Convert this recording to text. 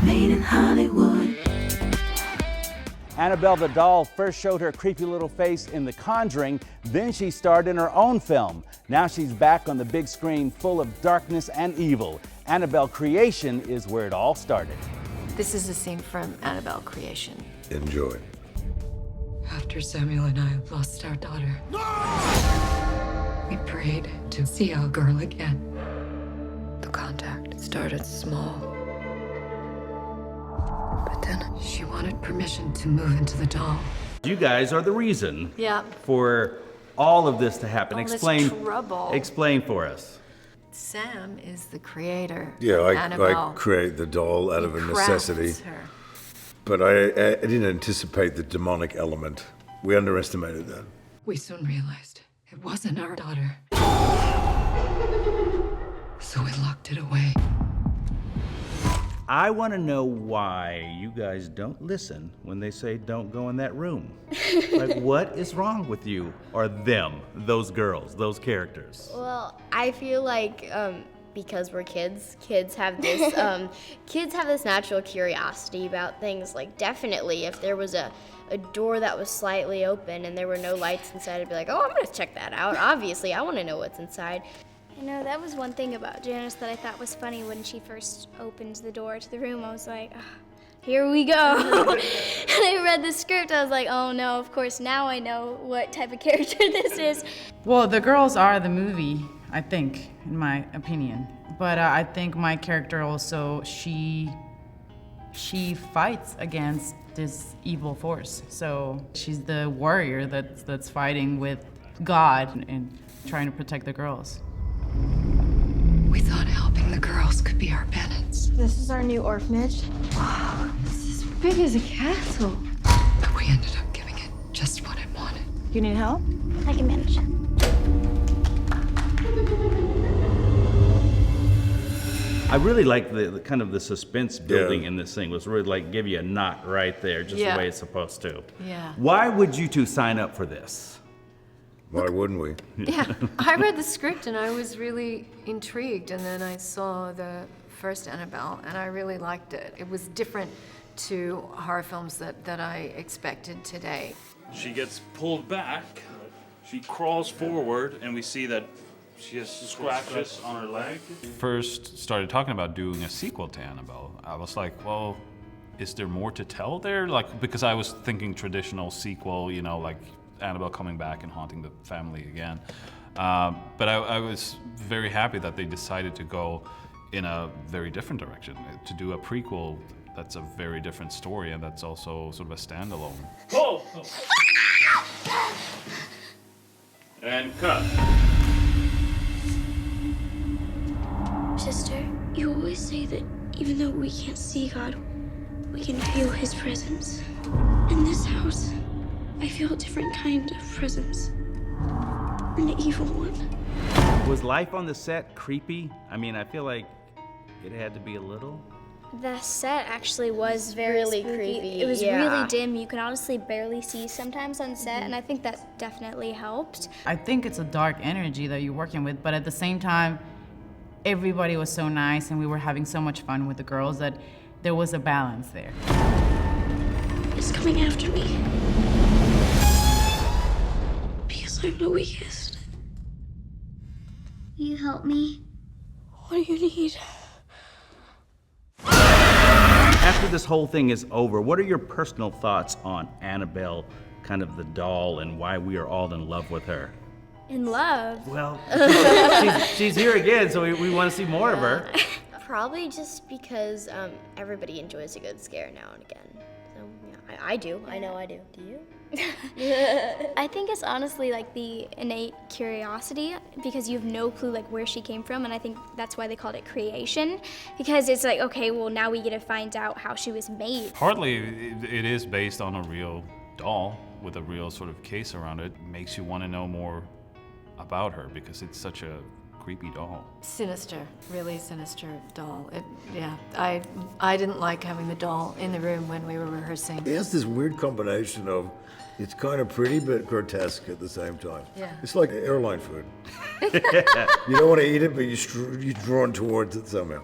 Made in Hollywood. Annabelle the doll first showed her creepy little face in The Conjuring, then she starred in her own film. Now she's back on the big screen full of darkness and evil. Annabelle Creation is where it all started. This is a scene from Annabelle Creation. Enjoy. After Samuel and I lost our daughter, we prayed to see our girl again. The contact started small, but then she wanted permission to move into the doll. You guys are the reason Yeah. for all of this to happen. All this trouble. Explain for us. Sam is the creator. Yeah, I Annabelle. create the doll out of a Crafts necessity. her. But I didn't anticipate the demonic element. We underestimated that. We soon realized it wasn't our daughter. So we locked it away. I want to know why you guys don't listen when they say don't go in that room. Like, what is wrong with you or them, those girls, those characters? Well, I feel like because we're kids have this kids have this natural curiosity about things. Like, definitely if there was a door that was slightly open and there were no lights inside, I'd be like, oh, I'm gonna check that out. Obviously, I want to know what's inside. You know, that was one thing about Janice that I thought was funny when she first opened the door to the room. I was like, oh, here we go. And I read the script, I was like, oh no, of course, now I know what type of character this is. Well, the girls are the movie, I think, in my opinion. But I think my character also, she fights against this evil force. So she's the warrior that's fighting with God and trying to protect the girls. We thought helping the girls could be our penance. This is our new orphanage. Wow, this is as big as a castle. But we ended up giving it just what it wanted. You need help? I can manage. I really like the kind of the suspense building in this thing. Was really like give you a knot right there, just the way it's supposed to. Yeah. Why would you two sign up for this? Why wouldn't we? Yeah, I read the script and I was really intrigued, and then I saw the first Annabelle and I really liked it. It was different to horror films that I expected today. She gets pulled back, she crawls forward, and we see that she has scratches on her leg. First started talking about doing a sequel to Annabelle. I was like, well, is there more to tell there? Like, because I was thinking traditional sequel, you know, like Annabelle coming back and haunting the family again. But I was very happy that they decided to go in a very different direction, to do a prequel that's a very different story and that's also sort of a standalone. Oh! And cut. Sister, you always say that even though we can't see God, we can feel His presence. In this house, I feel a different kind of presence. An evil one. Was life on the set creepy? I mean, I feel like it had to be a little. The set actually was very Really spooky. creepy, It was yeah. really dim. You can honestly barely see sometimes on set, and I think that definitely helped. I think it's a dark energy that you're working with, but at the same time, everybody was so nice and we were having so much fun with the girls that there was a balance there. It's coming after me. Because I'm the weakest. Will you help me? What do you need? After this whole thing is over, what are your personal thoughts on Annabelle, kind of the doll, and why we are all in love with her? In love? Well, she's here again, so we want to see more of her. Probably just because everybody enjoys a good scare now and again. So yeah, I do. I know I do. Do you? I think it's honestly like the innate curiosity, because you have no clue like where she came from, and I think that's why they called it creation, because it's like, okay, well now we get to find out how she was made. Partly it is based on a real doll with a real sort of case around it. It makes you want to know more about her because it's such a creepy doll. Sinister, really sinister doll. I didn't like having the doll in the room when we were rehearsing. It has this weird combination of it's kind of pretty but grotesque at the same time. Yeah. It's like airline food. You don't want to eat it, but you're drawn towards it somehow.